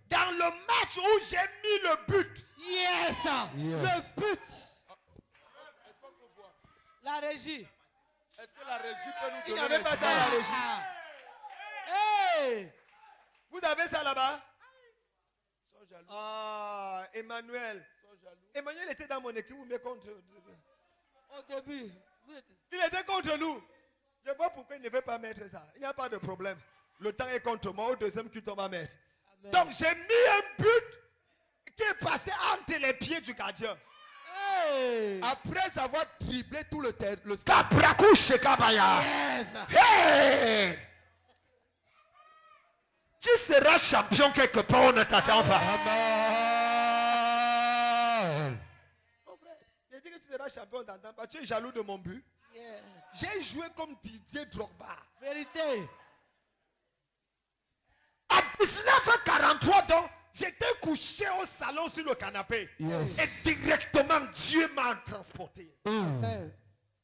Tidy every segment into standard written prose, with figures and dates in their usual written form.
Dans le match où j'ai mis le but. Yes. Le but. Est-ce qu'on peut voir? La régie. Est-ce que la régie peut nous Il n'y donner avait pas ça à la régie. Hey. Vous avez ça là-bas? Ils sont jaloux. Ah, Emmanuel. Ils sont jaloux. Emmanuel était dans mon équipe, mais contre. Au début. Il était contre nous. Je vois pourquoi il ne veut pas mettre ça. Il n'y a pas de problème. Le temps est contre moi. Au deuxième culte, on va mettre. Amen. Donc j'ai mis un but qui est passé entre les pieds du gardien. Hey. Après avoir dribblé tout le stade. Kaprakou Shekabaya. Yes. Hey! Tu seras champion quelque part, on ne t'attend pas. Amen. Mon frère, j'ai dit que tu seras champion, on ne t'attend pas. Tu es jaloux de mon but. Yeah. J'ai joué comme Didier Drogba. Vérité. À 19h43, donc, j'étais couché au salon sur le canapé. Yes. Et directement, Dieu m'a transporté. Hey.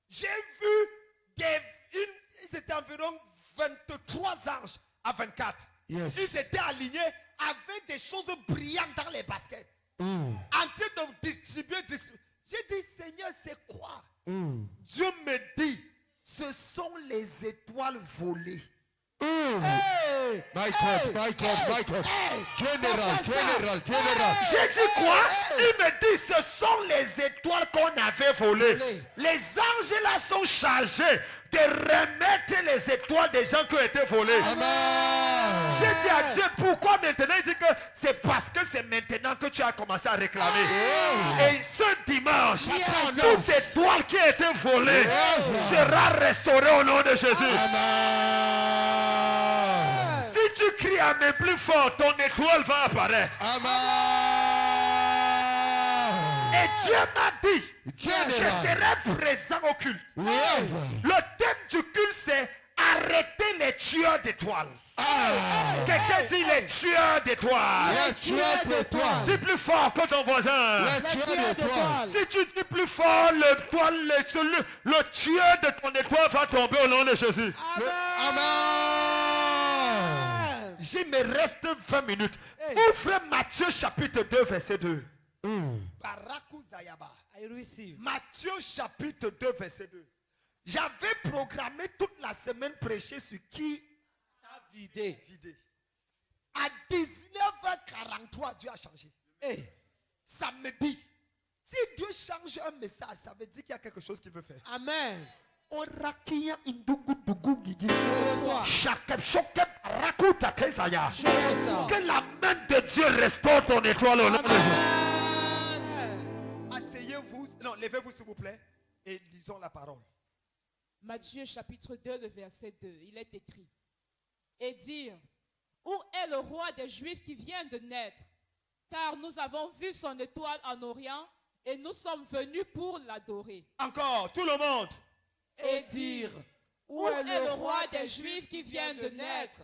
J'ai vu ils étaient environ 23 anges à 24. Yes. Ils étaient alignés avec des choses brillantes dans les baskets. En train de distribuer. J'ai dit, Seigneur, c'est quoi? Dieu me dit, ce sont les étoiles volées. Hey. My God. Général. J'ai dit quoi? Il me dit, ce sont les étoiles qu'on avait volées. Les anges là sont chargés de remettre les étoiles des gens qui ont été volés. Amen. J'ai dit à Dieu, pourquoi maintenant? Il dit que c'est parce que c'est maintenant que tu as commencé à réclamer. Et ce dimanche, toute étoile qui a été volée sera restaurée au nom de Jésus. Si tu cries à mes plus fort, ton étoile va apparaître. Et Dieu m'a dit, je serai présent au culte. Le thème du culte, c'est arrêter les tueurs d'étoiles. Quelqu'un dit les tueurs d'étoiles. Dis plus fort que ton voisin. Si tu dis plus fort, le tueur de ton étoile va tomber au nom de Jésus. Il me reste 20 minutes. Ouvre Matthieu chapitre 2, verset 2. I receive. Matthieu chapitre 2, verset 2. J'avais programmé toute la semaine prêcher sur qui T'as vidé. À 19h43, Dieu a changé. Hey. Samedi. Si Dieu change un message, ça veut dire qu'il y a quelque chose qu'il veut faire. Amen. Orakia indugu dugu gigi. reçois. Shakep shokep rakuta kezaya. Je reçois. Que la main de Dieu restaure ton étoile au nom de Jésus. Asseyez-vous. Non, levez-vous s'il vous plaît. Et lisons la parole. Matthieu chapitre 2, le verset 2, il est écrit. Et dire, où est le roi des Juifs qui vient de naître? Car nous avons vu son étoile en Orient et nous sommes venus pour l'adorer. Encore, tout le monde. Et dire, Où est le roi des Juifs qui vient de naître?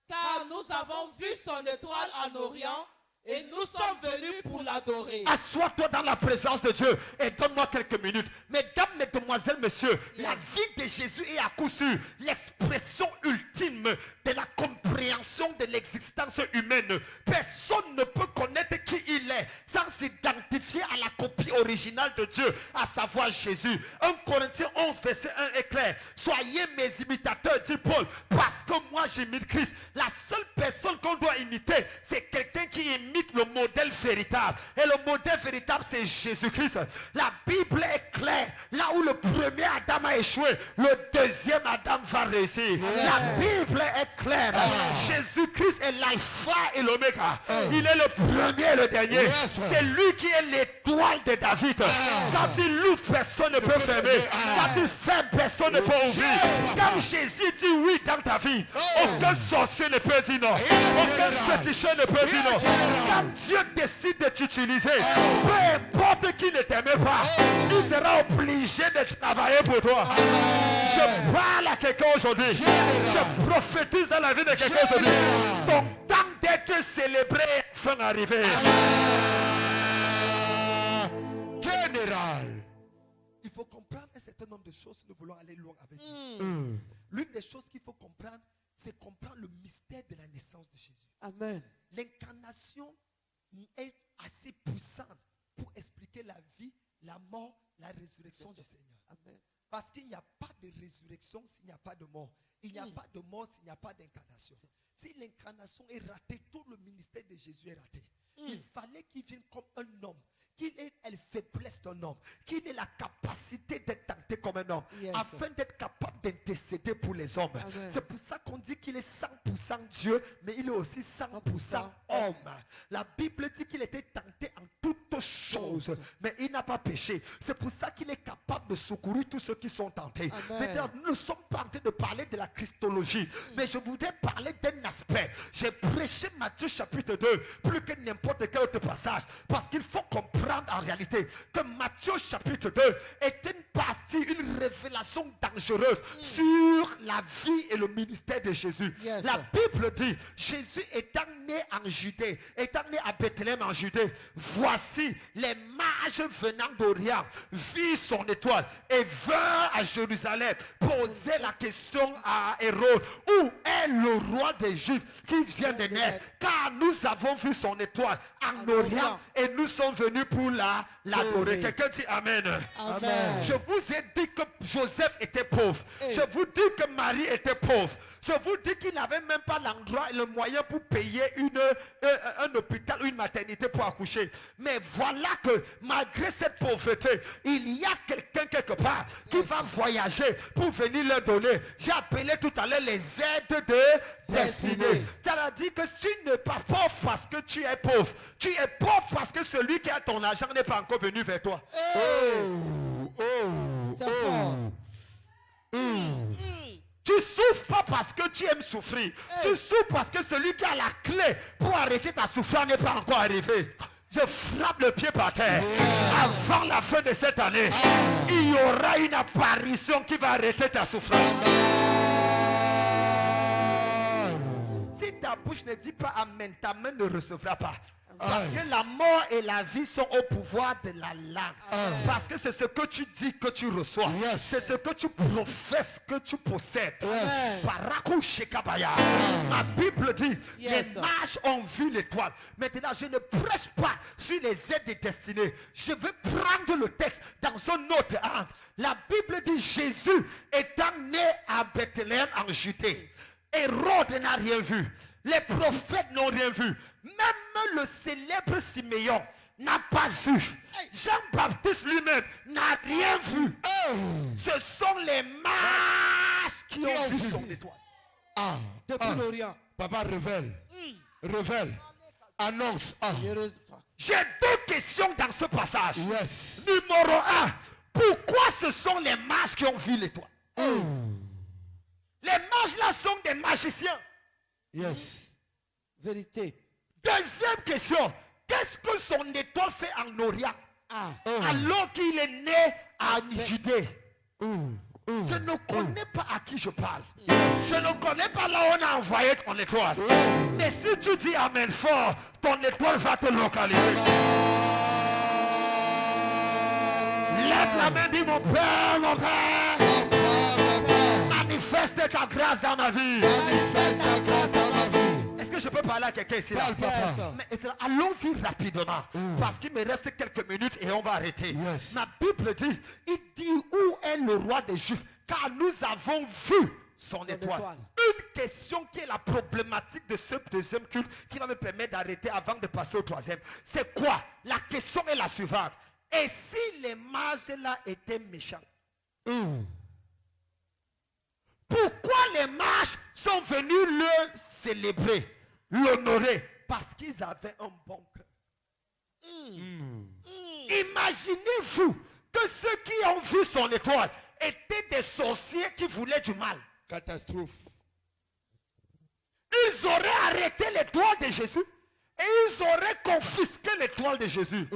Car nous avons vu son étoile en Orient et nous sommes venus pour l'adorer. Assois-toi dans la présence de Dieu et donne-moi quelques minutes. Mesdames, mesdemoiselles, messieurs, la vie de Jésus est à coup sûr l'expression ultime de la compréhension de l'existence humaine. Personne ne peut connaître qui il est sans s'identifier à la copie originale de Dieu, à savoir Jésus. 1 Corinthiens 11, verset 1 est clair. Soyez mes imitateurs, dit Paul, parce que moi j'imite Christ. La seule personne qu'on doit imiter, c'est quelqu'un qui imite le modèle véritable. Et le modèle véritable, c'est Jésus-Christ. La Bible est claire. Là où le premier Adam a échoué, le deuxième Adam va réussir. La Bible est claire. Jésus-Christ est l'alpha et l'oméga. Il est le premier et le dernier. C'est lui qui est l'étoile de David. Quand il ouvre, personne ne peut fermer. Quand il ferme, personne ne peut ouvrir. Quand Jésus dit oui dans ta vie, aucun sorcier ne peut dire non. Aucun féticheur ne peut dire non. Quand Dieu décide de t'utiliser, peu importe qui ne t'aimait pas, il sera obligé de travailler pour toi. Je parle à quelqu'un aujourd'hui. Je prophétise dans la vie de quelqu'un aujourd'hui. Ton temps d'être célébré est enfin arrivé. Général. Il faut comprendre un certain nombre de choses si nous voulons aller loin avec Dieu. L'une des choses qu'il faut comprendre, c'est comprendre le mystère de la naissance de Jésus. Amen. L'incarnation est assez puissante pour expliquer la vie, la mort, la résurrection du Seigneur. Amen. Parce qu'il n'y a pas de résurrection s'il n'y a pas de mort. Il n'y a pas de mort s'il n'y a pas d'incarnation. Si l'incarnation est ratée, tout le ministère de Jésus est raté. Il fallait qu'il vienne comme un homme, qu'il ait la faiblesse d'un homme, qu'il ait la capacité d'être tenté comme un homme, Yes. afin d'être capable d'intercéder pour les hommes. Amen. C'est pour ça qu'on dit qu'il est 100% Dieu, mais il est aussi 100% homme. La Bible dit qu'il était tenté en toutes choses, mais il n'a pas péché. C'est pour ça qu'il est capable de secourir tous ceux qui sont tentés. Amen. Maintenant, nous ne sommes pas en train de parler de la Christologie, mais je voudrais parler d'un aspect. J'ai prêché Matthieu chapitre 2, plus que n'importe quel autre passage, parce qu'il faut comprendre en réalité que Matthieu chapitre 2 est une partie, une révélation dangereuse sur la vie et le ministère de Jésus. Yes. La Bible dit, Jésus étant né en Judée, étant né à Bethléem en Judée, voici les mages venant d'Orient virent son étoile et vinrent à Jérusalem poser la question à Hérode, où est le roi des Juifs qui vient de naître? Car nous avons vu son étoile en Orient et nous sommes venus pour l'adorer. Quelqu'un dit Amen. Amen. Je vous ai dit que Joseph était pauvre. Je vous dis que Marie était pauvre. Je vous dis qu'il n'avait même pas l'endroit et le moyen pour payer un hôpital ou une maternité pour accoucher. Mais voilà que malgré cette pauvreté, il y a quelqu'un quelque part qui va voyager pour venir leur donner. J'ai appelé tout à l'heure les aides de destinée. Ça veut dire que tu n'es pas pauvre parce que tu es pauvre. Tu es pauvre parce que celui qui a ton argent n'est pas encore venu vers toi. C'est fort. Tu souffres pas parce que tu aimes souffrir. Tu souffres parce que celui qui a la clé pour arrêter ta souffrance n'est pas encore arrivé. Je frappe le pied par terre. Avant la fin de cette année, il y aura une apparition qui va arrêter ta souffrance. Si ta bouche ne dit pas Amen, ta main ne recevra pas. Parce que la mort et la vie sont au pouvoir de la langue. Parce que c'est ce que tu dis que tu reçois. Yes. C'est ce que tu professes que tu possèdes. Yes. Barakou Shekabaya. Ma Bible dit, Yes. les mages ont vu l'étoile. Maintenant, je ne prêche pas sur les aides des destinées. Je vais prendre le texte dans un autre angle. La Bible dit, Jésus étant né à Bethléem en Judée. Hérode n'a rien vu. Les prophètes n'ont rien vu. Même le célèbre Siméon n'a pas vu. Jean-Baptiste lui-même n'a rien vu. Ce sont les mages qui ont vu son étoile. Depuis l'Orient. Papa, révèle. Révèle. Annonce. J'ai deux questions dans ce passage. Yes. Numéro 1. Pourquoi ce sont les mages qui ont vu l'étoile? Les mages là sont des magiciens. Yes. Vérité. Deuxième question. Qu'est-ce que son étoile fait en Orient? Alors qu'il est né en Judée? Je ne connais pas à qui je parle. Je ne connais pas là où on a envoyé ton étoile. Mais si tu dis Amen fort, ton étoile va te localiser. Lève la main, dis mon Père, mon Père. Manifeste ta grâce dans ma vie. Manifeste ta grâce dans ma vie. Est-ce que je peux parler à quelqu'un ici? Parle, papa. Mais allons-y rapidement. Parce qu'il me reste quelques minutes et on va arrêter. Yes. Ma Bible dit, il dit où est le roi des Juifs? Car nous avons vu son étoile. Une question qui est la problématique de ce deuxième culte qui va me permettre d'arrêter avant de passer au troisième. C'est quoi? La question est la suivante. Et si les mages là étaient méchants? Pourquoi les mages sont venus le célébrer, l'honorer? Parce qu'ils avaient un bon cœur. Imaginez-vous que ceux qui ont vu son étoile étaient des sorciers qui voulaient du mal. Catastrophe. Ils auraient arrêté l'étoile de Jésus et ils auraient confisqué l'étoile de Jésus.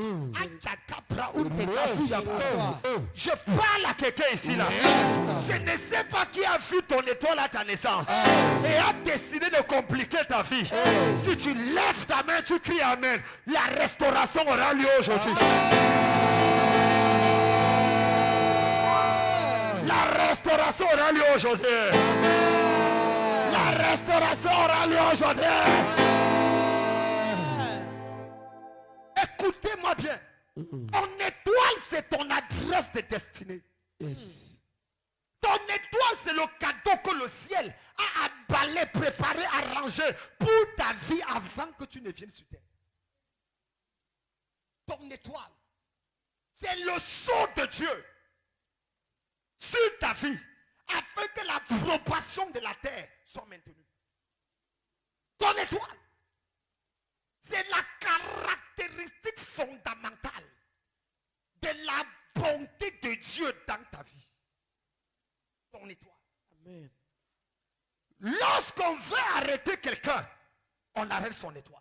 Je parle à quelqu'un ici là. Je ne sais pas qui a vu ton étoile à ta naissance et a décidé de compliquer ta vie. Si tu lèves ta main, tu cries Amen. La restauration aura lieu aujourd'hui. La restauration aura lieu aujourd'hui. La restauration aura lieu aujourd'hui. Écoutez-moi bien. Ton étoile, c'est ton adresse de destinée. Yes. Ton étoile, c'est le cadeau que le ciel a emballé, préparé, arrangé pour ta vie avant que tu ne viennes sur terre. Ton étoile, c'est le sceau de Dieu sur ta vie afin que la probation de la terre soit maintenue. Ton étoile, c'est la caractéristique fondamentale de la bonté de Dieu dans ta vie. Ton étoile. Amen. Lorsqu'on veut arrêter quelqu'un, on arrête son étoile.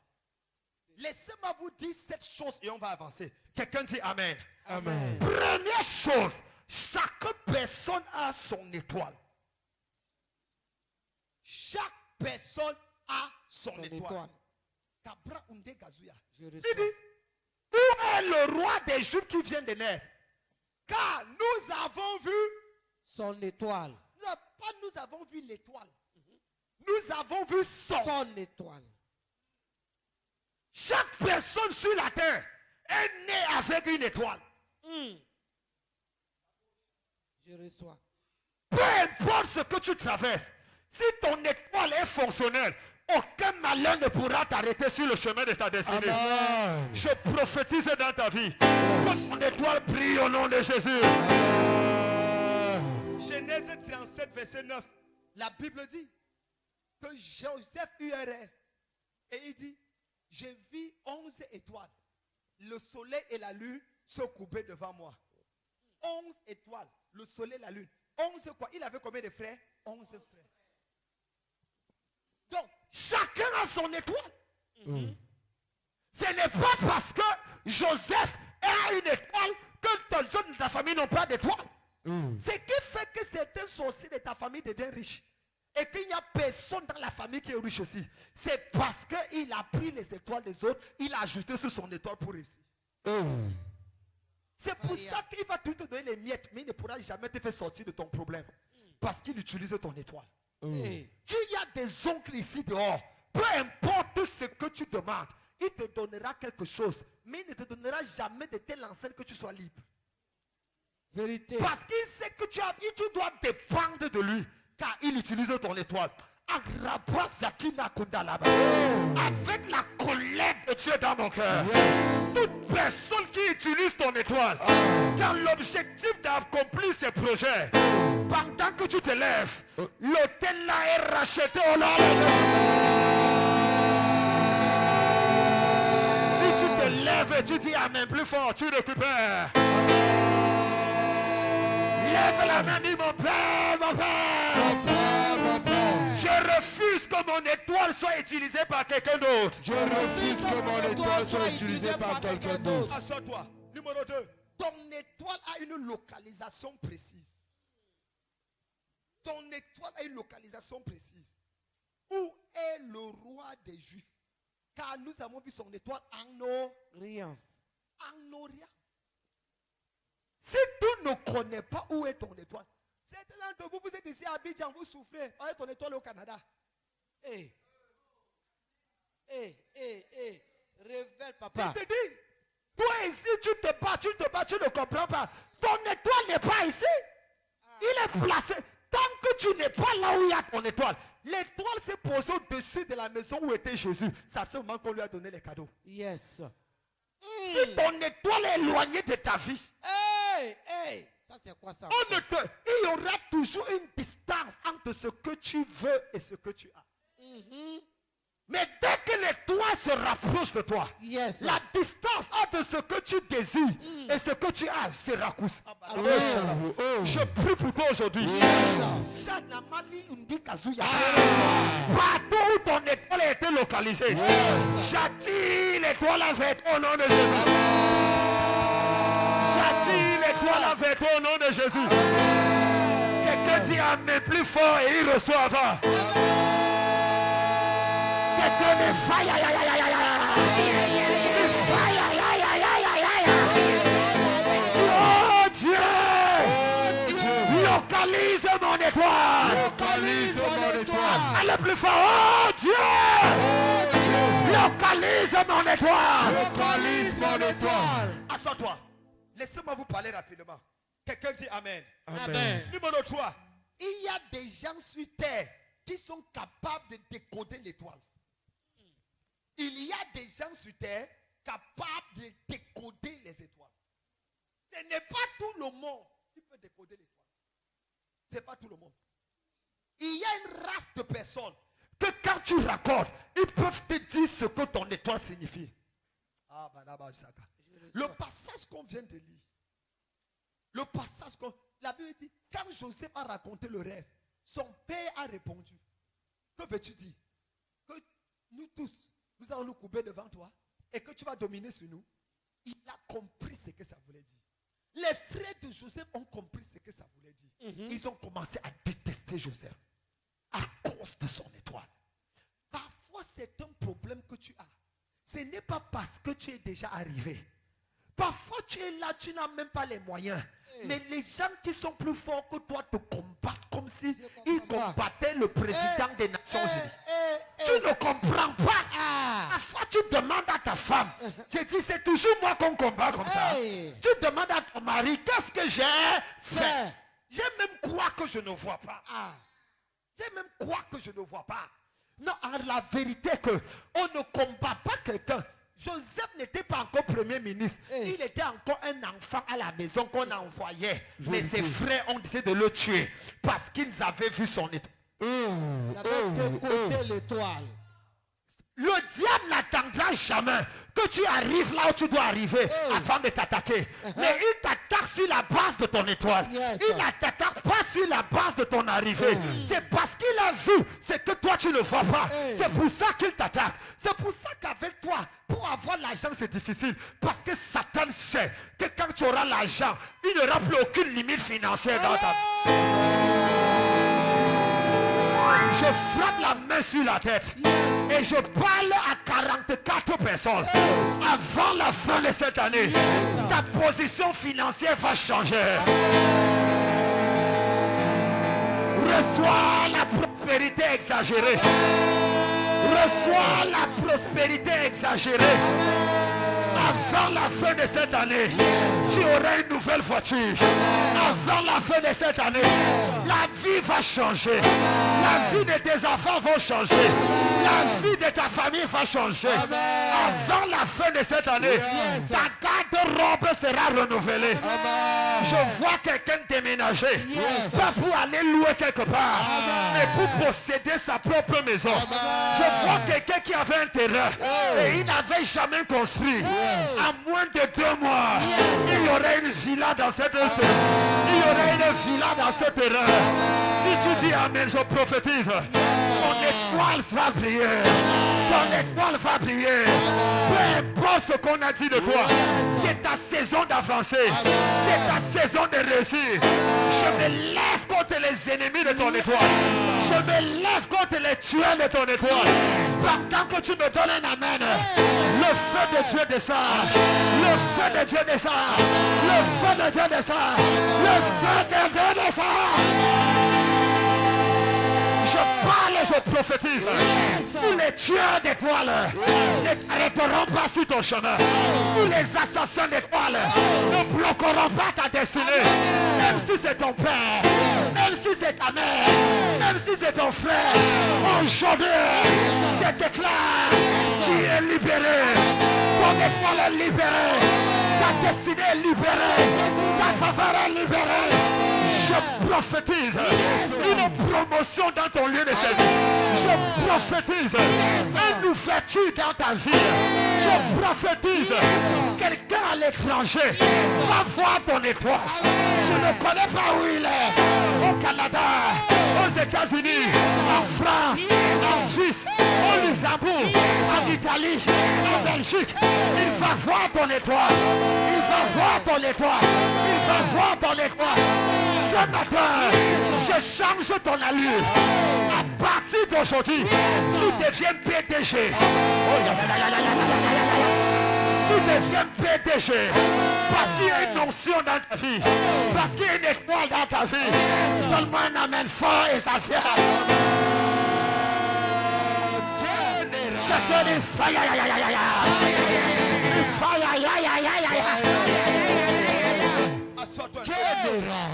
Laissez-moi vous dire cette chose et on va avancer. Quelqu'un dit Amen. Amen. Première chose, chaque personne a son étoile. Chaque personne a son étoile. Kabra Unde Gazuya. Je Il reçois. dit, où est le roi des Juifs qui vient de naître? Car nous avons vu, Son étoile. nous avons vu l'étoile. Nous avons vu son. Son étoile. Chaque personne sur la terre est née avec une étoile. Je reçois. Peu importe ce que tu traverses, si ton étoile est fonctionnelle, aucun malheur ne pourra t'arrêter sur le chemin de ta destinée. Amen. Je prophétise dans ta vie que ton étoile brille au nom de Jésus. Genèse 37, verset 9. La Bible dit que Joseph eut un rêve. Et il dit, j'ai vu 11 étoiles. Le soleil et la lune se coupaient devant moi. 11 étoiles. Le soleil et la lune. 11 quoi? Il avait combien de frères? 11 frères. Donc, chacun a son étoile. Ce n'est pas parce que Joseph a une étoile que tous les gens de ta famille n'ont pas d'étoile. Ce qui fait que certains sorciers de ta famille deviennent riches. Et qu'il n'y a personne dans la famille qui est riche aussi. C'est parce qu'il a pris les étoiles des autres, il a ajouté sur son étoile pour réussir. C'est pour ça qu'il va tout te donner les miettes, mais il ne pourra jamais te faire sortir de ton problème. Parce qu'il utilise ton étoile. Hey. Tu y a des oncles ici dehors. Peu importe ce que tu demandes, il te donnera quelque chose. Mais il ne te donnera jamais de telle enseigne que tu sois libre. Vérité. Parce qu'il sait que tu dois dépendre de lui. Car il utilise ton étoile. Avec la colère de Dieu dans mon cœur. Toute personne qui utilise ton étoile dans l'objectif d'accomplir ses projets, pendant que tu te lèves, l'hôtel là est racheté au nom de Jésus. Si tu te lèves et tu dis Amen plus fort, tu récupères. Lève la main, dis mon Père, mon Père. Mon Père, mon Père. Je refuse que mon étoile soit utilisée par quelqu'un d'autre. Je refuse que mon étoile soit utilisée par quelqu'un d'autre. Assois-toi. Numéro 2. Ton étoile a une localisation précise. Ton étoile a une localisation précise. Où est le roi des Juifs? Car nous avons vu son étoile en Rien. Orient. Si tu ne connais pas où est ton étoile, certains d'entre vous, vous êtes ici à Abidjan, vous souffrez. Où est ton étoile au Canada? Hey. Révèle, papa. Je te dis, toi ici, tu te bats, tu ne comprends pas. Ton étoile n'est pas ici. Il est placé. Tant que tu n'es pas là où il y a ton étoile, l'étoile s'est posée au-dessus de la maison où était Jésus. C'est à ce moment qu'on lui a donné les cadeaux. Yes. Si ton étoile est éloignée de ta vie, Hey. Ça, c'est quoi ça? il y aura toujours une distance entre ce que tu veux et ce que tu as. Mais dès que l'étoile se rapproche de toi, Yes. la distance entre ce que tu désires et ce que tu as se raccourcit. Je prie pour toi aujourd'hui. Partout où ton étoile a été localisée, j'attire l'étoile avec toi au nom de Jésus. J'attire l'étoile avec toi au nom de Jésus. Quelqu'un dit Amen plus fort et il reçoit avant. Quelqu'un dit fire, oh Dieu, localise mon étoile. Localise mon étoile. Allez plus fort. Oh Dieu. Oh Dieu. Localise mon étoile. Localise mon étoile. Assois-toi. Laissez-moi vous parler rapidement. Quelqu'un dit Amen. Amen. Numéro 3. Il y a des gens sur terre qui sont capables de décoder l'étoile. Il y a des gens sur terre capables de décoder les étoiles. Ce n'est pas tout le monde qui peut décoder l'étoile. Ce n'est pas tout le monde. Il y a une race de personnes que quand tu racontes, ils peuvent te dire ce que ton étoile signifie. Ah, le passage qu'on vient de lire, le passage qu'on... La Bible dit, quand Joseph a raconté le rêve, son père a répondu. Que veux-tu dire? Que nous tous, nous allons nous couper devant toi et que tu vas dominer sur nous. Il a compris ce que ça voulait dire. Les frères de Joseph ont compris ce que ça voulait dire. Ils ont commencé à détester Joseph à cause de son étoile. Parfois, c'est un problème que tu as. Ce n'est pas parce que tu es déjà arrivé. Parfois, tu es là, tu n'as même pas les moyens. Mais les gens qui sont plus forts que toi te combattent comme si ils combattaient le président des Nations Unies. Tu ne comprends pas. Parfois, tu demandes à ta femme. Je dis, c'est toujours moi qu'on combat comme ça. Tu demandes à ton mari, qu'est-ce que j'ai fait? J'ai même quoi que je ne vois pas. J'ai même quoi que je ne vois pas. Non, en la vérité que on ne combat pas quelqu'un. Joseph n'était pas encore premier ministre. Il était encore un enfant à la maison qu'on envoyait. Mais ses frères ont décidé de le tuer parce qu'ils avaient vu son étoile. Il avait décodé l'étoile. Le diable n'attendra jamais que tu arrives là où tu dois arriver avant de t'attaquer. Mais il t'attaque sur la base de ton étoile. Il ne t'attaque pas sur la base de ton arrivée. C'est parce qu'il a vu ce que toi tu ne vois pas. C'est pour ça qu'il t'attaque. C'est pour ça qu'avec toi, pour avoir l'argent c'est difficile. Parce que Satan sait que quand tu auras l'argent, il n'y aura plus aucune limite financière dans ta vie. Je frappe la main sur la tête et je parle à 44 personnes. Avant la fin de cette année, ta position financière va changer. Reçois la prospérité exagérée. Reçois la prospérité exagérée. Avant la fin de cette année, tu auras une nouvelle voiture. Avant la fin de cette année, la vie va changer. La vie de tes enfants va changer. La vie de ta famille va changer. Avant la fin de cette année, ta garde-robe sera renouvelée. Je vois quelqu'un déménager. Pas pour aller louer quelque part, mais pour posséder sa propre maison. Je vois quelqu'un qui avait un terrain et il n'avait jamais construit. À moins de 2 mois, il y aurait une villa dans cette terre. Il y aurait une villa dans ce terrain. Si tu dis Amen, je prophétise. Ton étoile va briller. Ton étoile va briller. Peu importe ce qu'on a dit de toi, c'est ta saison d'avancer. C'est ta saison de réussir. Je me lève contre les ennemis de ton étoile. Je me lève contre les tueurs de ton étoile. Pendant que tu me donnes un Amen, le feu de Dieu descend. Le feu de Dieu descend. Le feu de Dieu descend. Le feu de Dieu descend. Je parle, je prophétise. Tous les tueurs d'étoiles ne t'arrêteront pas sur ton chemin. Tous les assassins d'étoiles ne bloqueront pas ta destinée. Même si c'est ton père, même si c'est ta mère, même si c'est ton frère. Aujourd'hui, je déclare, tu es libéré. Ton étoile est libérée. Ta destinée est libérée. Ta faveur est libérée. Je prophétise une promotion dans ton lieu de service. Je prophétise une ouverture dans ta vie. Je prophétise quelqu'un à l'étranger va voir ton étoile. Je ne connais pas où il est. Au Canada, aux États-Unis, en France, en Suisse, au Luxembourg, en Italie, en Belgique. Il va voir ton étoile. Il va voir ton étoile. Il va voir ton étoile. Ce matin, je change ton allure. À partir d'aujourd'hui, tu deviens PDG. Tu deviens PDG. Parce qu'il y a une notion dans ta vie. Parce qu'il y a une étoile dans ta vie. Donne-moi un amen fort et ça vient. Quelqu'un dit fire, ya, ya, ya, ya, ya. Fire, ya, ya, ya, ya, ya. Assois-toi. Général.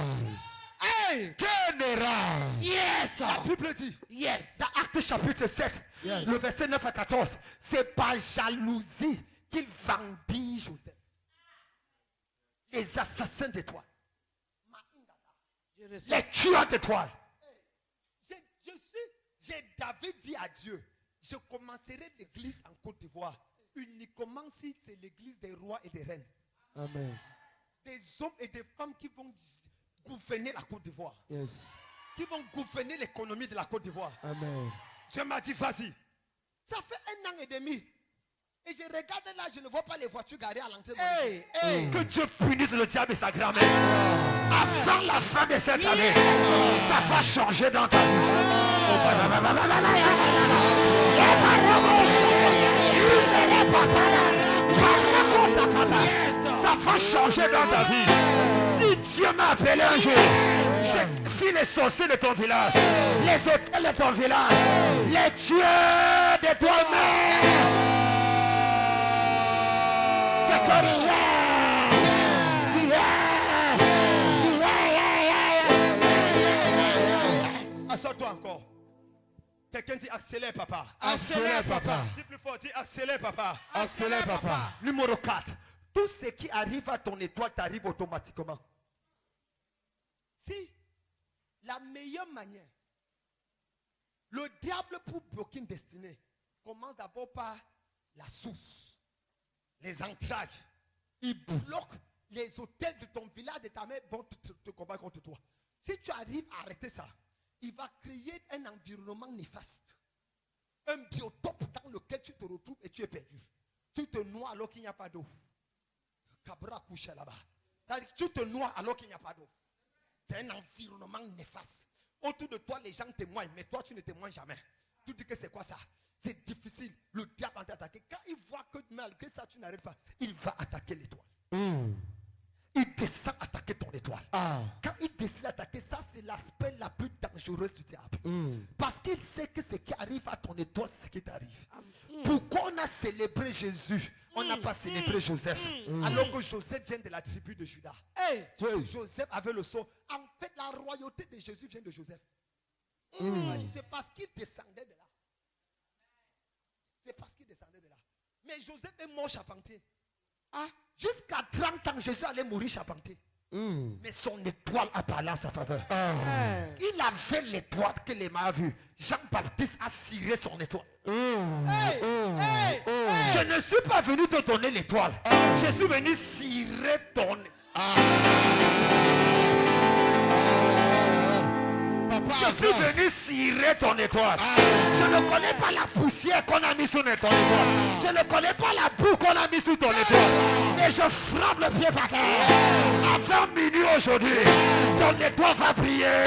Hey! Général. Yes. La Bible dit. Yes. Dans Actes chapitre 7, Yes. le verset 9 à 14, c'est par jalousie qu'il vendit Joseph. Les assassins d'étoiles. Les tueurs d'étoiles. David dit à Dieu, je commencerai l'église en Côte d'Ivoire. Uniquement si c'est l'église des rois et des reines. Amen. Des hommes et des femmes qui vont gouverner la Côte d'Ivoire. Yes. Qui vont gouverner l'économie de la Côte d'Ivoire. Amen. Dieu m'a dit, vas-y. Ça fait 1 an et demi. Et je regarde là, je ne vois pas les voitures garées à l'entrée. Hey, hey. Que Dieu punisse le diable et sa grand-mère. Avant la fin de cette année, ça va changer dans ta vie. Ça va changer dans ta vie. Si Dieu m'a appelé un jour, j'ai fui les sorciers de ton village, les hôtels de ton village, les tueurs de toi-même. Assois-toi encore. Quelqu'un dit accélère papa. Accélère, papa. Dis plus fort, dis accélère papa. Accélère, papa. Numéro 4. Tout ce qui arrive à ton étoile t'arrive automatiquement. Si la meilleure manière, le diable pour bloquer une destinée, commence d'abord par la source, les entrailles. Il bloque les hôtels de ton village, de ta mère, vont te combattre contre toi. Si tu arrives à arrêter ça, il va créer un environnement néfaste. Un biotope dans lequel tu te retrouves et tu es perdu. Tu te noies alors qu'il n'y a pas d'eau. Cabra couche là-bas. C'est-à-dire, tu te noies alors qu'il n'y a pas d'eau. C'est un environnement néfaste. Autour de toi, les gens témoignent, mais toi, tu ne témoignes jamais. Tu dis que c'est quoi ça? C'est difficile. Le diable va t'attaquer. Quand il voit que malgré ça, tu n'arrives pas, il va attaquer l'étoile. Il descend attaquer ton étoile. Ah. Quand il décide d'attaquer, ça c'est l'aspect la plus dangereuse du diable. Parce qu'il sait que ce qui arrive à ton étoile, c'est ce qui t'arrive. Pourquoi on a célébré Jésus? On n'a pas célébré Joseph. Alors que Joseph vient de la tribu de Judas. Hey, Joseph avait le sceau. En fait, la royauté de Jésus vient de Joseph. C'est parce qu'il descendait de là. C'est parce qu'il descendait de là. Mais Joseph est mort charpentier. Ah, jusqu'à 30 ans, Jésus allait mourir charpentier. Mais son étoile a parlé en sa faveur. Il avait l'étoile que les mains a vue. Jean-Baptiste a ciré son étoile. Je ne suis pas venu te donner l'étoile. Je suis venu cirer ton étoile. Je suis venu cirer ton étoile. Je ne connais pas la poussière qu'on a mis sur ton étoile. Je ne connais pas la boue qu'on a mis sur ton étoile. Et je frappe le pied par terre. Avant minuit aujourd'hui, ton étoile va briller.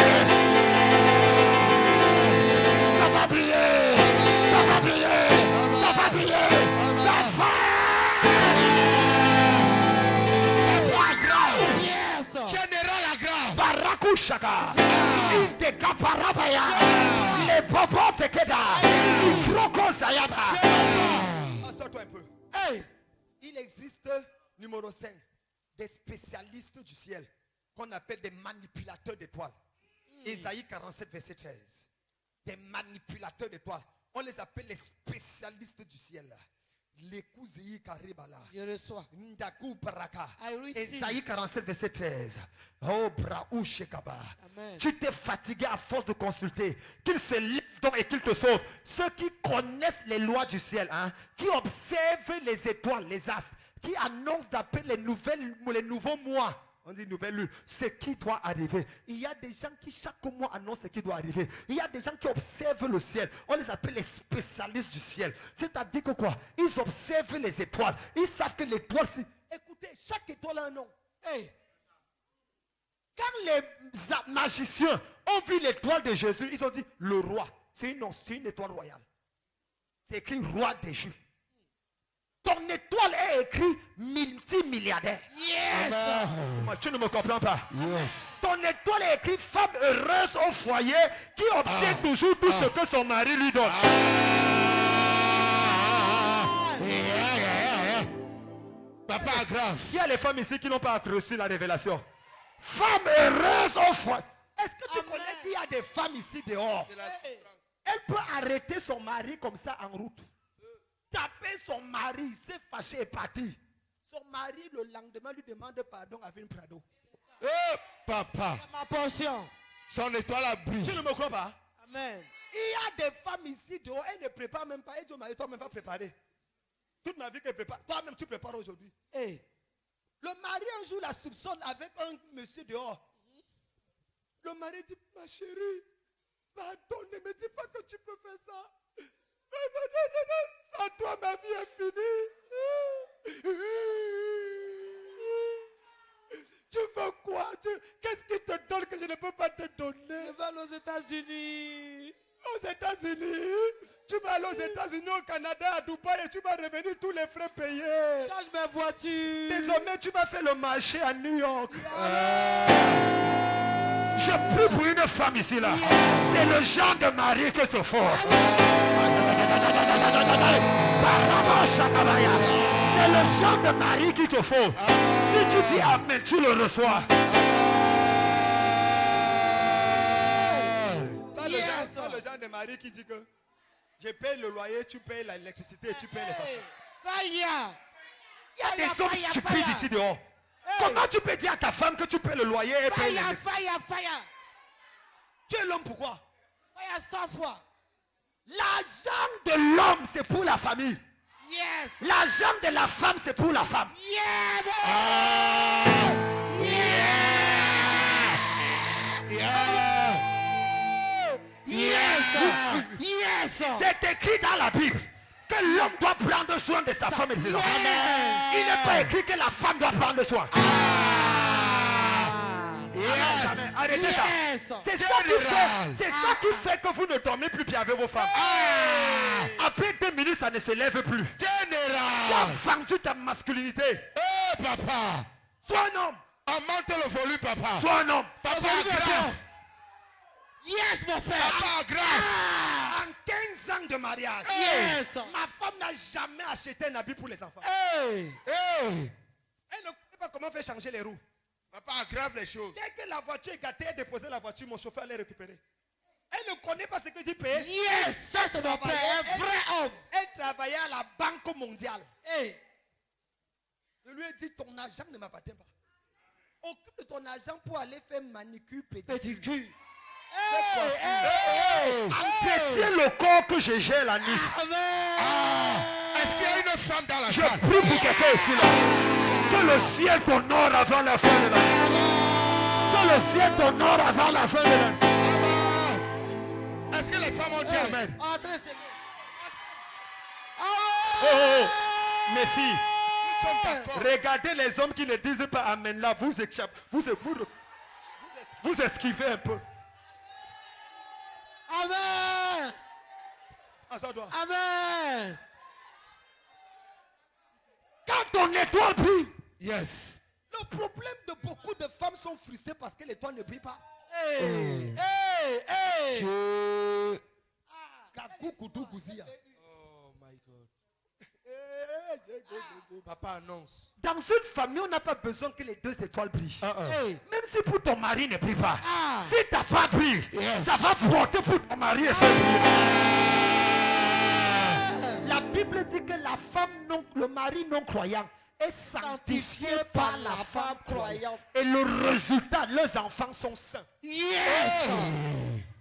Ça va briller. Ça va briller. Ça va briller. Ça va. Général Agra. Barakushaka. Indeka parabaya. Les bobos te keda. Ikroko sayaba. Assois-toi un peu. Hey, il existe, numéro 5, des spécialistes du ciel qu'on appelle des manipulateurs d'étoiles. Ésaïe 47, verset 13. Des manipulateurs d'étoiles. On les appelle les spécialistes du ciel. Je reçois. Ésaïe 47, verset 13. Oh, Braou Shekaba. Amen. Tu t'es fatigué à force de consulter. Qu'il se lève donc et qu'il te sauve. Ceux qui connaissent les lois du ciel, qui observent les étoiles, les astres, qui annoncent d'appeler les nouveaux mois. On dit nouvelle lune, ce qui doit arriver. Il y a des gens qui chaque mois annoncent ce qui doit arriver. Il y a des gens qui observent le ciel. On les appelle les spécialistes du ciel. C'est-à-dire que quoi? Ils observent les étoiles. Ils savent que l'étoile, écoutez, chaque étoile a un nom. Hey. Quand les magiciens ont vu l'étoile de Jésus, ils ont dit, le roi, c'est une étoile royale. C'est écrit roi des Juifs. Ton étoile est est écrit multimilliardaire. Amen. Moi, tu ne me comprends pas. Yes. Ton étoile est écrit femme heureuse au foyer qui obtient toujours tout ce que son mari lui donne. Papa grave. Il y a les femmes ici qui n'ont pas reçu la révélation. Femme heureuse au foyer. Est-ce que tu connais qu'il y a des femmes ici dehors? Elle peut arrêter son mari comme ça en route. Taper son mari, il s'est fâché et parti. Son mari, le lendemain, lui demande pardon avec une Prado. Papa. Ma portion. Son étoile a brillé. Tu ne me crois pas? Amen. Il y a des femmes ici dehors, elles ne préparent même pas. Elle dit au mari, toi-même va préparer. Toute ma vie qu'elle prépare. Toi-même, tu prépares aujourd'hui. Hey. Le mari, un jour, la soupçonne avec un monsieur dehors. Le mari dit, ma chérie, pardon, ne me dis pas que tu peux faire ça. Non, sans toi, ma vie est finie. Tu veux quoi? Qu'est-ce qui te donne que je ne peux pas te donner? Je vais aller aux États-Unis. Aux États-Unis? Tu vas aller aux États-Unis, au Canada, à Dubaï et tu vas revenir tous les frais payés. Change mes voitures. Désormais, tu vas faire le marché à New York. Je prie pour une femme ici là. C'est le genre de mari que te faut. C'est le genre de mari qu'il te faut. Si tu dis amen, tu le reçois. Pas le genre de mari qui dit que je paye le loyer, tu payes l'électricité et tu payes les factures. Fire. Il y a des hommes stupides ici dehors. Comment tu peux dire à ta femme que tu payes le loyer et payer Fire, l'électricité? fire. Tu es l'homme pourquoi? Fire 100 fois. L'argent de l'homme, c'est pour la famille. Yes. L'argent de la femme, c'est pour la femme. Yeah, Yes. C'est écrit dans la Bible que l'homme doit prendre soin de sa femme et de ses enfants. Il n'est pas écrit que la femme doit prendre soin. Jamais. Arrêtez ça. C'est ça qui fait que vous ne dormez plus bien avec vos femmes. Après 2 minutes, ça ne se lève plus. Tu as vendu ta masculinité. Papa. Sois un homme. Augmente le volume, papa. Sois un homme. Papa grave. Yes, mon père. Papa grave. En 15 ans de mariage, Yes. ma femme n'a jamais acheté un habit pour les enfants. Hey. Elle ne sait pas comment faire changer les roues. Papa aggrave les choses. Dès que la voiture est gâtée, elle déposait la voiture, mon chauffeur allait récupérer. Elle ne connaît pas ce que dit payer. Yes, ça c'est mon père, un vrai homme. Elle travaillait à la Banque mondiale. Hey. Je lui ai dit, ton argent ne m'appartient pas. Occupe de ton argent pour aller faire manicure, pédicure. Pédicure. Entretiens le corps que je gère la nuit. Est-ce qu'il y a une femme dans la Je salle? prie pour quelqu'un ici là. Que le ciel t'honore avant la fin de l'année. Que le ciel t'honore avant la fin de l'année. Est-ce que les femmes ont dit amen? Mes filles, Nous sommes d'accord. regardez les hommes qui ne disent pas amen là. Vous échappez. Vous esquivez un peu. Amen. Assois-toi. Amen. Quand ton étoile brille, Yes. Le problème de beaucoup de femmes sont frustrées parce que l'étoile ne brille pas. Hey. Je... Kakou koudou gouzia. Oh my God. Papa annonce. dans une famille, on n'a pas besoin que les 2 étoiles brillent. Hey. Même si pour ton mari ne brille pas. Ah. Si tu n'as pas brillé, Yes. ça va porter pour ton mari et faire briller. La Bible dit que la femme le mari non croyant est sanctifié par la femme croyante. Et le résultat, leurs enfants sont saints. Yes.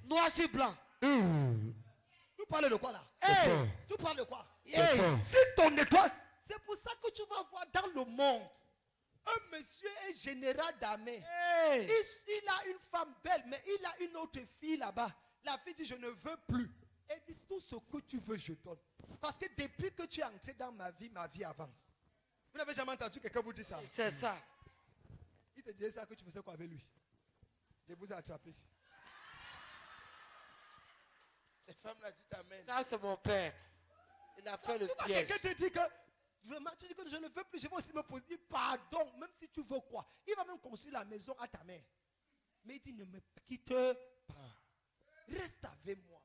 Noir sur blanc. Tu parles de quoi là? Hey. Tu parles de quoi? C'est ça. Si ton étoile, C'est pour ça que tu vas voir dans le monde, un monsieur est général d'armée. Hey. Il a une femme belle, mais il a une autre fille là-bas. La fille dit, je ne veux plus. Elle dit, tout ce que tu veux, je donne. Parce que depuis que tu es entré dans ma vie avance. Vous n'avez jamais entendu quelqu'un vous dire ça? C'est ça. Il te disait ça que tu faisais quoi avec lui? Je vous ai attrapé. Les femmes l'ont dit amen. Ça c'est mon père. Il a fait le Pourquoi piège. quelqu'un te dit que Vraiment, tu dis que je ne veux plus, je vais aussi me poser pardon, même si tu veux quoi. Il va même construire la maison à ta mère. Mais il dit, ne me quitte pas. Reste avec moi.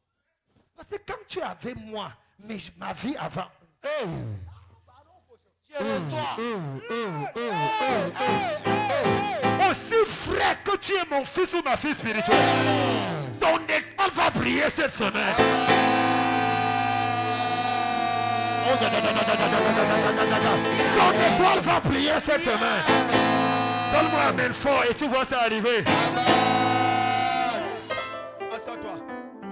Parce que quand tu es avec moi, mais ma vie avant. Tu es avec toi. Aussi frère que tu es mon fils ou ma fille spirituelle, ton étoile va briller cette semaine. Ton étoile va briller cette semaine. Donne-moi un main fort et tu vois ça arriver. Assois-toi.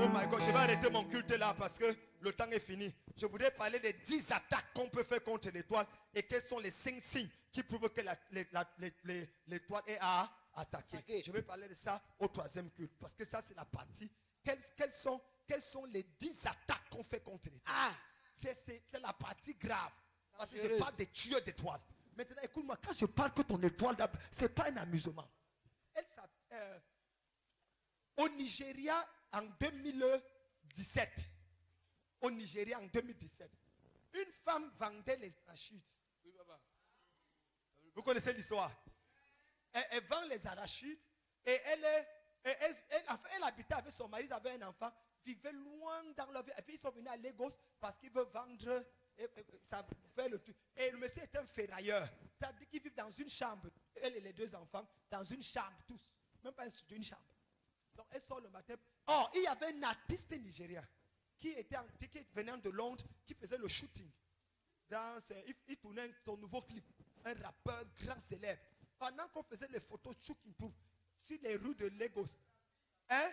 Oh my God, je vais arrêter mon culte là parce que le temps est fini. Je voudrais parler des 10 attaques qu'on peut faire contre l'étoile et quels sont les 5 signes qui prouvent que l'étoile est à attaquer. Okay. Je vais parler de ça au 3e culte parce que ça c'est la partie. Quelles sont les 10 attaques qu'on fait contre l'étoile? Ah. C'est la partie grave. Parce que je parle des tueurs d'étoiles. Maintenant, écoute-moi, quand je parle que ton étoile, ce n'est pas un amusement. Au Nigeria, en 2017, une femme vendait les arachides. Oui, papa. Vous connaissez l'histoire? Elle vend les arachides et elle habitait avec son mari, ils avaient un enfant, vivait loin dans leur vie. Et puis ils sont venus à Lagos parce qu'ils veulent vendre, ça fait le truc. Et le monsieur est un ferrailleur. Ça veut dire qu'ils vivent dans une chambre, elle et les 2 enfants, dans une chambre tous. Même pas une chambre. Donc elle sort le matin. Oh, il y avait un artiste nigérien qui venait de Londres, qui faisait le shooting. Il tournait son nouveau clip. Un rappeur grand célèbre. Pendant qu'on faisait les photos shooting sur les rues de Lagos. Hein?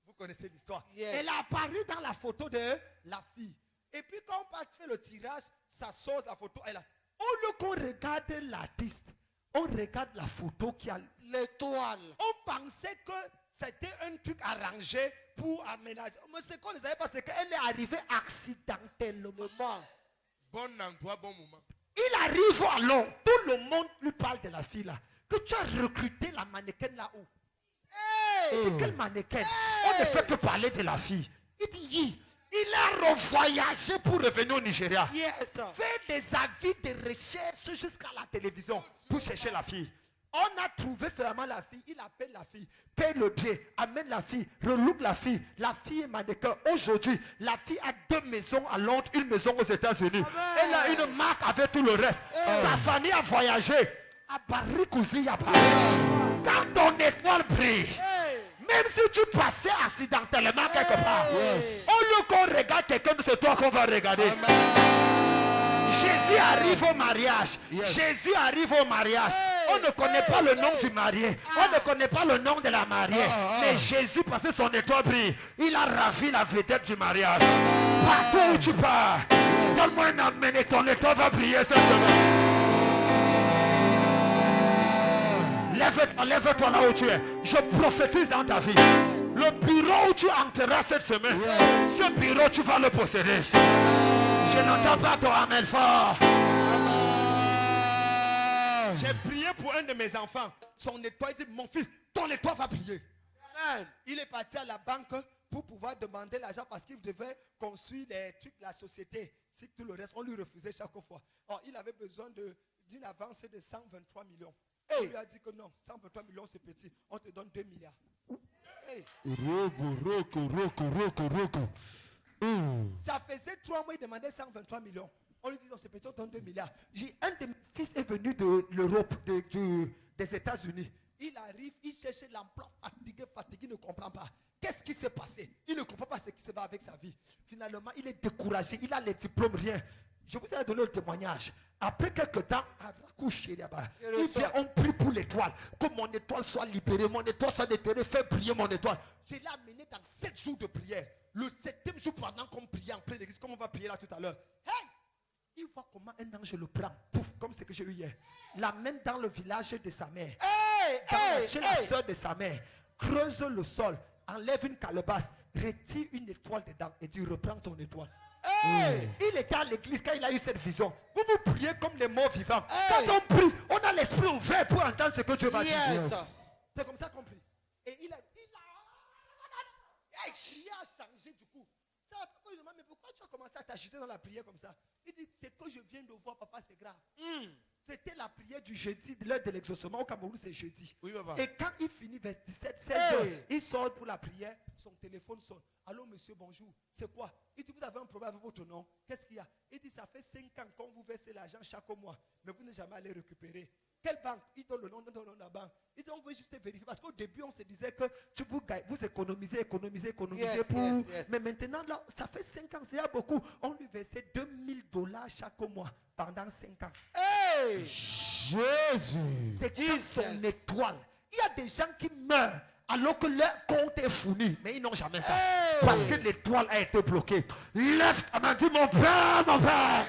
Vous connaissez l'histoire. Yes. Elle a apparu dans la photo de la fille. Et puis quand on fait le tirage, ça sort la photo. Au lieu qu'on regarde l'artiste, on regarde la photo qui a L'étoile. on pensait que c'était un truc arrangé pour aménager. Mais ce qu'on ne savait pas, c'est qu'elle est arrivée accidentellement. Bon endroit, bon moment. Il arrive à Londres. Tout le monde lui parle de la fille là. Que tu as recruté la mannequin là-haut. C'est quel mannequin? On ne fait que parler de la fille. Il dit, il a revoyagé pour revenir au Nigeria. Yes. Fait des avis de recherche jusqu'à la télévision pour chercher la fille. On a trouvé vraiment la fille. Il appelle la fille, paye le billet, amène la fille, relook la fille. La fille est mannequin. Aujourd'hui, la fille a 2 maisons à Londres, une maison aux États-Unis. Elle a une marque avec tout le reste. Ta famille a voyagé. À Barikouzi, quand ton étoile brille, même si tu passais accidentellement quelque part, au lieu qu'on regarde quelqu'un, c'est toi qu'on va regarder. Jésus arrive au mariage. Jésus arrive au mariage. On ne connaît pas le nom du marié. On ne connaît pas le nom de la mariée. Mais Jésus, parce que son étoile brille, il a ravi la vedette du mariage. Partout où tu pars, donne-moi un amen et ton étoile va briller cette semaine. Lève-toi, lève-toi là où tu es. Je prophétise dans ta vie. Le bureau où tu entreras cette semaine, ce bureau, tu vas le posséder. Je n'entends pas ton amen fort. J'ai prié pour un de mes enfants. Son étoile dit, mon fils, ton étoile va briller. Amen. Il est parti à la banque pour pouvoir demander l'argent parce qu'il devait construire les trucs de la société. Si tout le reste, on lui refusait chaque fois. Or, il avait besoin d'une avance de 123 millions. Et il lui a dit que non, 123 millions c'est petit. On te donne 2 milliards. Ça faisait 3 mois, il demandait 123 millions. On lui dit non, c'est petit, on te donne 2 milliards. Un de mes fils est venu de l'Europe, des États-Unis. Il arrive, il cherche l'emploi, fatigué, il ne comprend pas. Qu'est-ce qui s'est passé? Il ne comprend pas ce qui se passe avec sa vie. Finalement, il est découragé, il a les diplômes, rien. Je vous ai donné le témoignage. Après quelques temps, il vient, on prie pour l'étoile. Que mon étoile soit libérée, mon étoile soit déterrée, fais briller mon étoile. Je l'ai amené dans 7 jours de prière. Le 7e jour, pendant qu'on priait en plein d'église, comme on va prier là tout à l'heure. Hey! Il voit comment un ange le prend, pouf, comme ce que j'ai eu hier. L'amène dans le village de sa mère. Chez la soeur de sa mère. Creuse le sol, enlève une calebasse, retire une étoile dedans et dit reprends ton étoile. Il était à l'église quand il a eu cette vision. Vous priez comme les morts vivants. Quand on prie, on a l'esprit ouvert pour entendre ce que Dieu va dire. C'est comme ça qu'on prie. Et il a changé du coup. Ça, mais pourquoi tu as commencé commencé à t'agiter dans la prière comme ça. Il dit, c'est que je viens de voir, papa, c'est grave. C'était la prière du jeudi, de l'heure de l'exaucement. Au Cameroun, c'est jeudi. Oui, papa. Et quand il finit vers 17, 16 Hey. heures, il sort pour la prière, son téléphone sonne. Allô, monsieur, bonjour. C'est quoi? Il dit, vous avez un problème avec votre nom. Qu'est-ce qu'il y a? Il dit, ça fait 5 ans qu'on vous verse l'argent chaque mois, mais vous n'êtes jamais allé récupérer. Quelle banque? Il donne le nom de la banque. Il dit, on veut juste vérifier. Parce qu'au début, on se disait que vous économisez Yes, pour... yes, yes. Mais maintenant, là, ça fait 5 ans, c'est déjà beaucoup. On lui versait $2000 chaque mois pendant 5 ans. Hey! Jésus. C'est comme Jesus. son étoile. Il y a des gens qui meurent alors que leur compte est fourni, mais ils n'ont jamais ça. Hey. Parce que l'étoile a été bloquée. Lève ta main, dis mon père, mon père.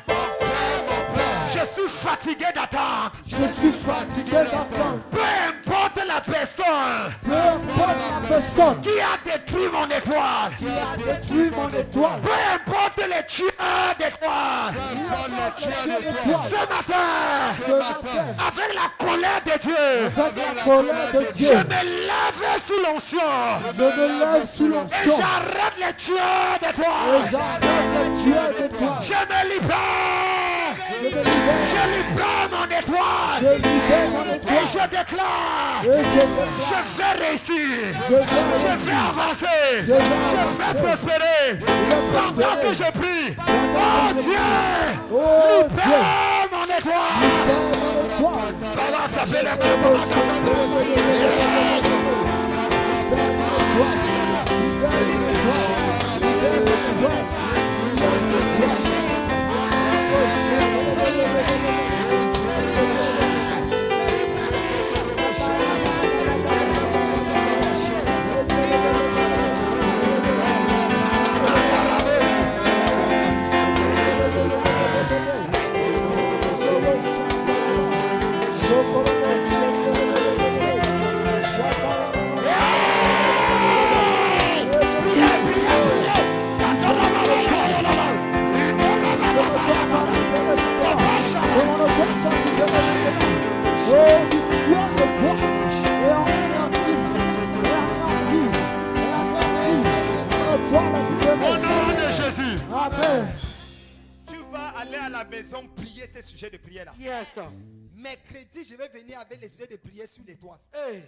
Je suis fatigué d'attendre. Je suis fatigué d'attendre. Peu importe la personne Peu importe la personne qui a détruit mon étoile. qui a détruit mon étoile. Peu importe les tueurs d'étoiles. Ce matin, Ce matin, avec la colère de Dieu, avec la colère de je Dieu, me lève sous l'onction. je me lève sous Et l'onction j'arrête les tueurs et d'étoiles. j'arrête les tueurs d'étoiles. Je me libère. Je me libère, Je libère mon je étoile. libère mon Et étoile. je déclare. Et je Je déclare, vais réussir. je vais Je vais réussir. avancer. Je vais Je vais avancer. prospérer. Pendant que je prie. Oh Dieu. Oh Dieu, Libère mon étoile. libère mon étoile. Comment s'appelle la comment s'appelle Au nom de Jésus. Amen. Tu vas aller à la maison prier ces sujets de prière là. Yes. Mercredi, je vais venir avec les sujets de prière sur l'étoile. Hey.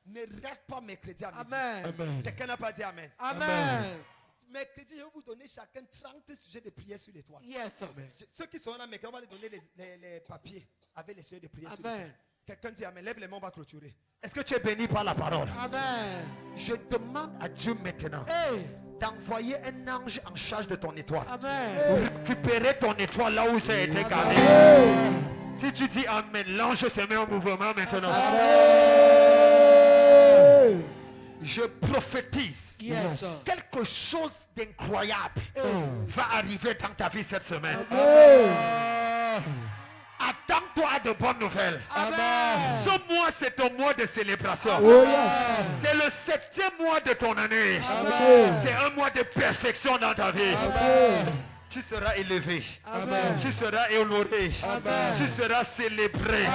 Ne rate pas mercredi à midi. Amen. Quelqu'un n'a pas dit Amen. Amen. Mercredi, je vais vous donner chacun 30 sujets de prière sur l'étoile. Yes. Ceux qui sont là, mercredi, on va les donner les papiers avec les sujets de prière sur Amen. l'étoile. Quelqu'un dit Amen. Lève les mains, on va clôturer. Est-ce que tu es béni par la parole? Amen. Je demande à Dieu maintenant Hey. d'envoyer un ange en charge de ton étoile. Amen. Pour récupérer ton étoile là où ça a été gardé. Si tu dis Amen, l'ange se met en mouvement maintenant. Je prophétise. Yes. Quelque chose d'incroyable va arriver dans ta vie cette semaine. Attends-toi à de bonnes nouvelles. Ce mois, c'est ton mois de célébration. Oh yes. C'est le 7e mois de ton année. C'est un mois de perfection dans ta vie. Tu seras élevé. Tu seras honoré. Tu seras célébré.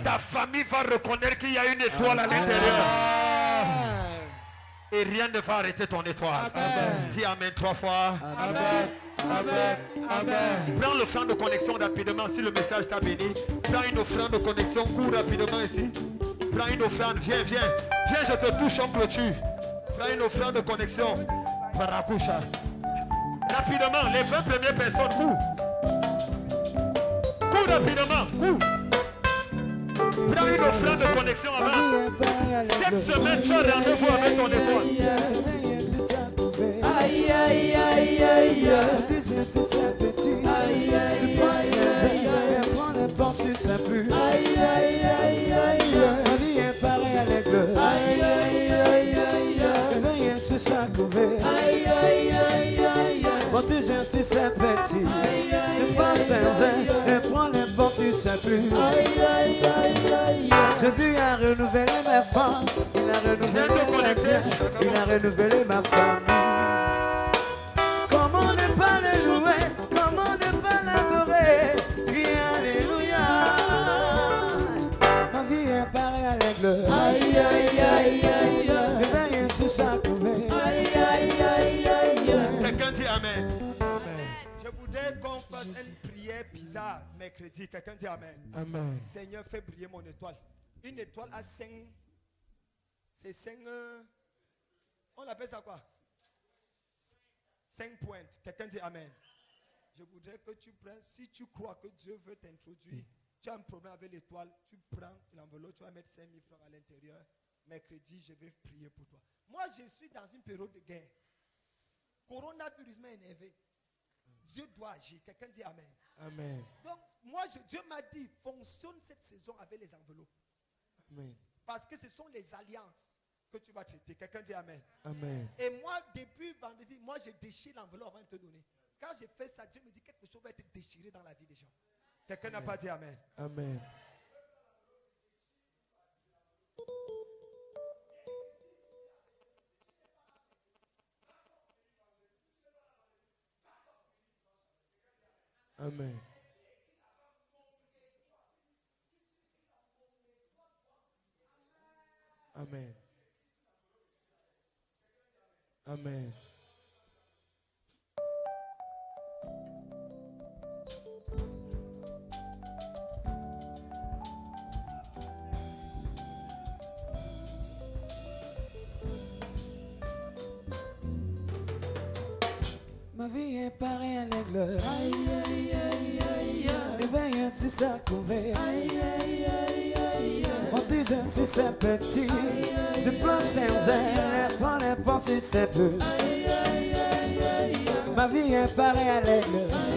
Ta famille va reconnaître qu'il y a une étoile à l'intérieur. Et rien ne va arrêter ton étoile. Dis Amen 3 fois. Prends l'offrande de connexion rapidement si le message t'a béni. Prends une offrande de connexion, cours rapidement ici. Prends une offrande, viens, viens. Viens, je te touche en clôture. Prends une offrande de connexion. Parakusha. Rapidement, les 20 premières personnes, cours. Cours rapidement, cours. Prends une offrande de connexion, avance. Cette semaine, tu as rendez-vous avec ton étoile. Aïe aïe aïe aïe, aïe aïe, prends les portes sur sa pluie. Aïe aïe aïe aïe, ma vie est pareille à l'aigle. Aïe aïe aïe aïe, rien se soit couvert. Aïe aïe aïe aïe, mon deuxième c'est sa petit. Ne pas sans et prends les portes sur sa pluie. Aïe aïe aïe aïe, Jésus a renouvelé ma force, il a renouvelé ma bien, il a renouvelé ma famille. Comment ne pas le jouer, comment ne pas l'adorer, crie alléluia. Ma vie est pareille à l'aigle. Aïe aïe aïe aïe, le rien se soit trouvé. Aïe aïe aïe aïe. Quelqu'un dit Amen. Je fasse une prière bizarre mercredi. Quelqu'un dit Amen. Amen. Seigneur, fais briller mon étoile. Une étoile à 5. C'est 5. On appelle ça quoi? 5 pointes. Quelqu'un dit Amen. Je voudrais que tu prennes, si tu crois que Dieu veut t'introduire, tu as un problème avec l'étoile, tu prends l'enveloppe, tu vas mettre 5 000 francs à l'intérieur. Mercredi, je vais prier pour toi. Moi, je suis dans une période de guerre. Coronavirus m'a énervé. Dieu doit agir. Quelqu'un dit Amen. Amen. Donc, moi, Dieu m'a dit, fonctionne cette saison avec les enveloppes. Amen. Parce que ce sont les alliances que tu vas traiter. Quelqu'un dit Amen. Amen. Et moi, depuis vendredi, moi, je déchire l'enveloppe avant de te donner. Quand j'ai fait ça, Dieu me dit quelque chose va être déchiré dans la vie des gens. Quelqu'un n'a pas dit Amen. Amen. Amen. Amen. Amen. Ma vie est pareille à l'aigle. Aïe, aïe, aïe, aïe, aïe. Éveille sur sa couvée. Aïe, aïe, aïe, aïe, aïe. On disait sur ses petits. De plein sans elle. Prends les pensées, c'est peu. Aïe, aïe, aïe, aïe. Ma vie est pareille à l'aigle.